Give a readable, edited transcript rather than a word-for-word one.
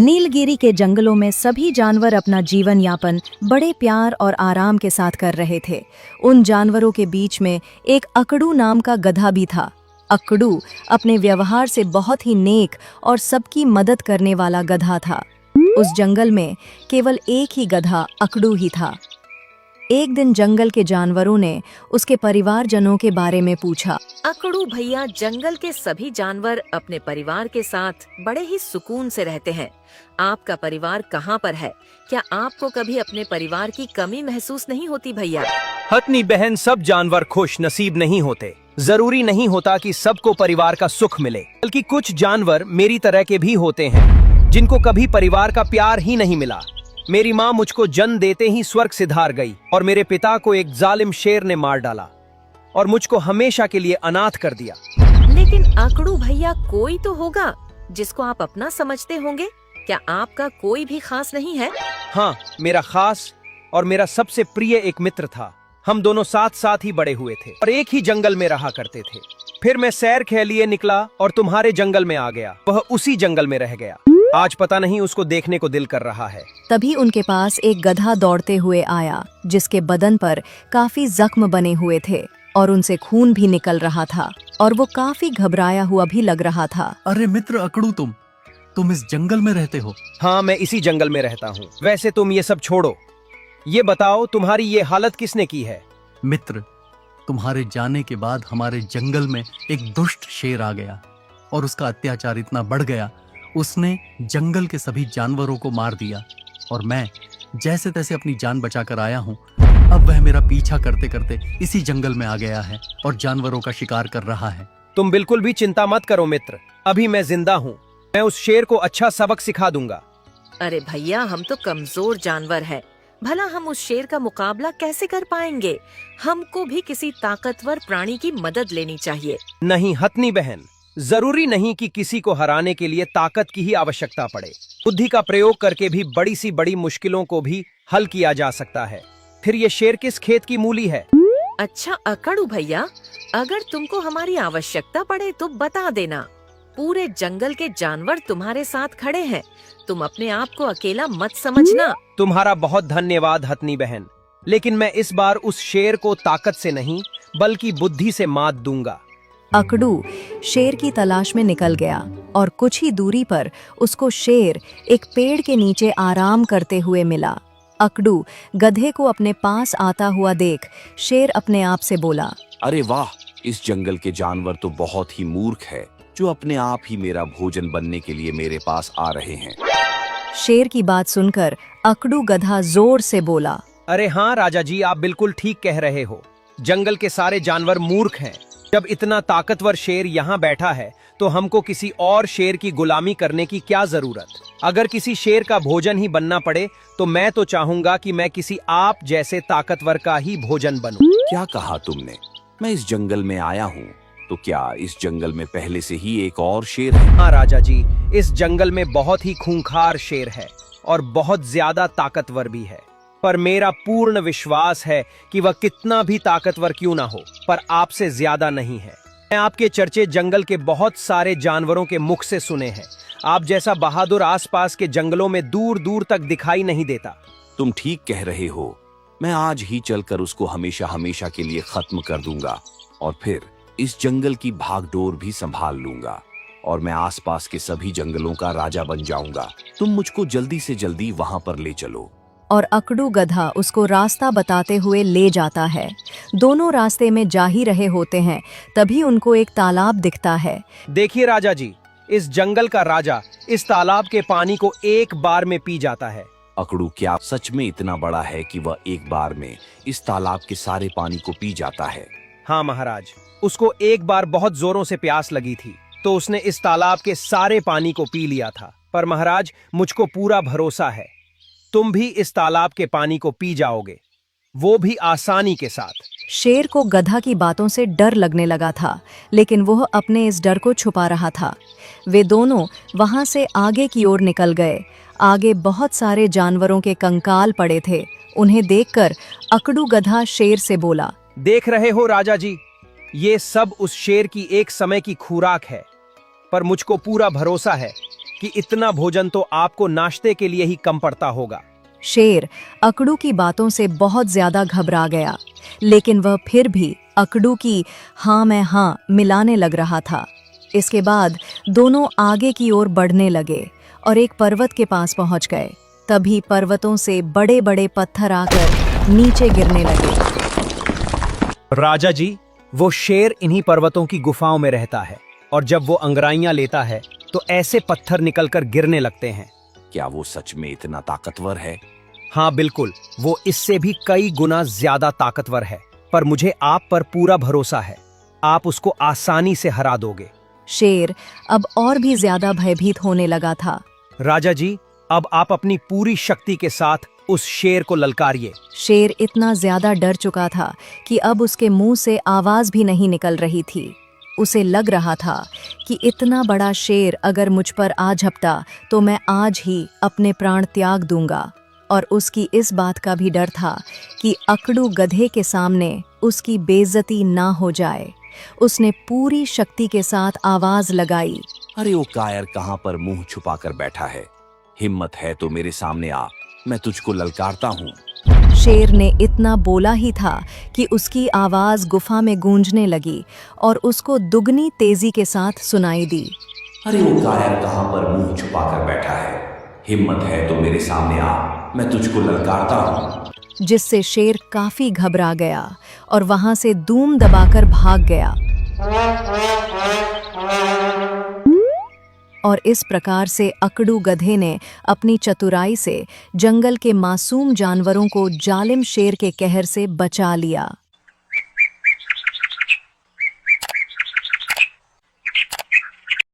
नीलगिरी के जंगलों में सभी जानवर अपना जीवन यापन बड़े प्यार और आराम के साथ कर रहे थे। उन जानवरों के बीच में एक अकड़ू नाम का गधा भी था। अकड़ू अपने व्यवहार से बहुत ही नेक और सबकी मदद करने वाला गधा था। उस जंगल में केवल एक ही गधा अकड़ू ही था। एक दिन जंगल के जानवरों ने उसके परिवारजनों के बारे में पूछा। अकड़ू भैया, जंगल के सभी जानवर अपने परिवार के साथ बड़े ही सुकून से रहते हैं। आपका परिवार कहाँ पर है? क्या आपको कभी अपने परिवार की कमी महसूस नहीं होती भैया? हथनी बहन, सब जानवर खुश नसीब नहीं होते। जरूरी नहीं होता कि सबको परिवार का सुख मिले, बल्कि कुछ जानवर मेरी तरह के भी होते हैं जिनको कभी परिवार का प्यार ही नहीं मिला। मेरी माँ मुझको जन्म देते ही स्वर्ग से धार गई और मेरे पिता को एक जालिम शेर ने मार डाला और मुझको हमेशा के लिए अनाथ कर दिया। लेकिन अकड़ू भैया, कोई तो होगा जिसको आप अपना समझते होंगे। क्या आपका कोई भी खास नहीं है? हाँ, मेरा खास और मेरा सबसे प्रिय एक मित्र था। हम दोनों साथ साथ ही बड़े हुए थे और एक ही जंगल में रहा करते थे। फिर मैं सैर के लिए निकला और तुम्हारे जंगल में आ गया। वह उसी जंगल में रह गया। आज पता नहीं उसको देखने को दिल कर रहा है। तभी उनके पास एक गधा दौड़ते हुए आया, जिसके बदन पर काफी जख्म बने हुए थे और उनसे खून भी निकल रहा था और वो काफी घबराया हुआ भी लग रहा था। अरे मित्र अकड़ू, तुम इस जंगल में रहते हो? हाँ, मैं इसी जंगल में रहता हूँ। वैसे तुम ये सब छोड़ो, ये बताओ तुम्हारी ये हालत किसने की है? मित्र, तुम्हारे जाने के बाद हमारे जंगल में एक दुष्ट शेर आ गया और उसका अत्याचार इतना बढ़ गया, उसने जंगल के सभी जानवरों को मार दिया और मैं जैसे तैसे अपनी जान बचाकर आया हूँ। अब वह मेरा पीछा करते करते इसी जंगल में आ गया है और जानवरों का शिकार कर रहा है। तुम बिल्कुल भी चिंता मत करो मित्र, अभी मैं जिंदा हूँ। मैं उस शेर को अच्छा सबक सिखा दूंगा। अरे भैया, हम तो कमजोर जानवर हैं। भला हम उस शेर का मुकाबला कैसे कर पाएंगे? हमको भी किसी ताकतवर प्राणी की मदद लेनी चाहिए। नहीं हथनी बहन, जरूरी नहीं कि किसी को हराने के लिए ताकत की ही आवश्यकता पड़े। बुद्धि का प्रयोग करके भी बड़ी सी बड़ी मुश्किलों को भी हल किया जा सकता है। फिर ये शेर किस खेत की मूली है? अच्छा अकड़ू भैया, अगर तुमको हमारी आवश्यकता पड़े तो बता देना। पूरे जंगल के जानवर तुम्हारे साथ खड़े हैं। तुम अपने आप को अकेला मत समझना। तुम्हारा बहुत धन्यवाद हथनी बहन, लेकिन मैं इस बार उस शेर को ताकत से नहीं बल्कि बुद्धि से मात दूंगा। अकड़ू शेर की तलाश में निकल गया और कुछ ही दूरी पर उसको शेर एक पेड़ के नीचे आराम करते हुए मिला। अकड़ू गधे को अपने पास आता हुआ देख शेर अपने आप से बोला, अरे वाह, इस जंगल के जानवर तो बहुत ही मूर्ख है जो अपने आप ही मेरा भोजन बनने के लिए मेरे पास आ रहे हैं। शेर की बात सुनकर अकड़ू गधा जोर से बोला, अरे हाँ राजा जी, आप बिल्कुल ठीक कह रहे हो। जंगल के सारे जानवर मूर्ख हैं। जब इतना ताकतवर शेर यहाँ बैठा है तो हमको किसी और शेर की गुलामी करने की क्या जरूरत? अगर किसी शेर का भोजन ही बनना पड़े तो मैं तो चाहूंगा कि मैं किसी आप जैसे ताकतवर का ही भोजन बनूं। क्या कहा तुमने? मैं इस जंगल में आया हूँ, तो क्या इस जंगल में पहले से ही एक और शेर है? हाँ राजा जी, इस जंगल में बहुत ही खूंखार शेर है और बहुत ज्यादा ताकतवर भी है। पर मेरा पूर्ण विश्वास है कि वह कितना भी ताकतवर क्यों ना हो, पर आपसे ज्यादा नहीं है। मैं आपके चर्चे जंगल के बहुत सारे जानवरों के मुख से सुने हैं। आप जैसा बहादुर आसपास के जंगलों में दूर दूर तक दिखाई नहीं देता। तुम ठीक कह रहे हो। मैं आज ही चलकर उसको हमेशा हमेशा के लिए खत्म कर दूंगा और फिर इस जंगल की भागडोर भी संभाल लूंगा और मैं आसपास के सभी जंगलों का राजा बन जाऊंगा। तुम मुझको जल्दी से जल्दी वहां पर ले चलो। और अकड़ू गधा उसको रास्ता बताते हुए ले जाता है। दोनों रास्ते में जा ही रहे होते हैं, तभी उनको एक तालाब दिखता है। देखिए राजा जी, इस जंगल का राजा इस तालाब के पानी को एक बार में पी जाता है। अकड़ू क्या सच में इतना बड़ा है कि वह एक बार में इस तालाब के सारे पानी को पी जाता है? हाँ महाराज, उसको एक बार बहुत जोरों से प्यास लगी थी तो उसने इस तालाब के सारे पानी को पी लिया था। पर महाराज, मुझको पूरा भरोसा है तुम भी इस तालाब के पानी को पी जाओगे, वो भी आसानी के साथ। शेर को गधा की बातों से डर लगने लगा था, लेकिन वह अपने इस डर को छुपा रहा था। वे दोनों वहां से आगे की ओर निकल गए। आगे बहुत सारे जानवरों के कंकाल पड़े थे। उन्हें देखकर अकड़ू गधा शेर से बोला, देख रहे हो राजा जी, ये सब उस शेर की एक समय की खुराक है, पर मुझको पूरा भरोसा है कि इतना भोजन तो आपको नाश्ते के लिए ही कम पड़ता होगा। शेर अकड़ू की बातों से बहुत ज्यादा घबरा गया, लेकिन वह फिर भी अकड़ू की हाँ में हाँ मिलाने लग रहा था। इसके बाद दोनों आगे की ओर बढ़ने लगे और एक पर्वत के पास पहुंच गए। तभी पर्वतों से बड़े बड़े पत्थर आकर नीचे गिरने लगे। राजा जी, वो शेर इन्हीं पर्वतों की गुफाओं में रहता है और जब वो अंगड़ाइयां लेता है तो ऐसे पत्थर निकलकर गिरने लगते हैं। क्या वो सच में इतना ताकतवर है? हाँ बिल्कुल, वो इससे भी कई गुना ज्यादा ताकतवर है, पर मुझे आप पर पूरा भरोसा है। आप उसको आसानी से हरा दोगे। शेर अब और भी ज्यादा भयभीत होने लगा था। राजा जी, अब आप अपनी पूरी शक्ति के साथ उस शेर को ललकारिए। शेर इतना ज्यादा डर चुका था कि अब उसके मुंह से आवाज भी नहीं निकल रही थी। उसे लग रहा था कि इतना बड़ा शेर अगर मुझ पर आ झपटा तो मैं आज ही अपने प्राण त्याग दूंगा। और उसकी इस बात का भी डर था कि अकड़ू गधे के सामने उसकी बेइज्जती ना हो जाए। उसने पूरी शक्ति के साथ आवाज लगाई, अरे वो कायर कहाँ पर मुंह छुपा कर बैठा है? हिम्मत है तो मेरे सामने आ, मैं तुझको ललकारता हूँ। शेर ने इतना बोला ही था कि उसकी आवाज गुफा में गूंजने लगी और उसको दुगनी तेजी के साथ सुनाई दी। अरे वो कायर कहाँ पर मुंह छुपा कर बैठा है? हिम्मत है तो मेरे सामने आ, मैं तुझको ललकारता हूँ। जिससे शेर काफी घबरा गया और वहां से दूम दबाकर भाग गया। और इस प्रकार से अकड़ू गधे ने अपनी चतुराई से जंगल के मासूम जानवरों को जालिम शेर के कहर से बचा लिया।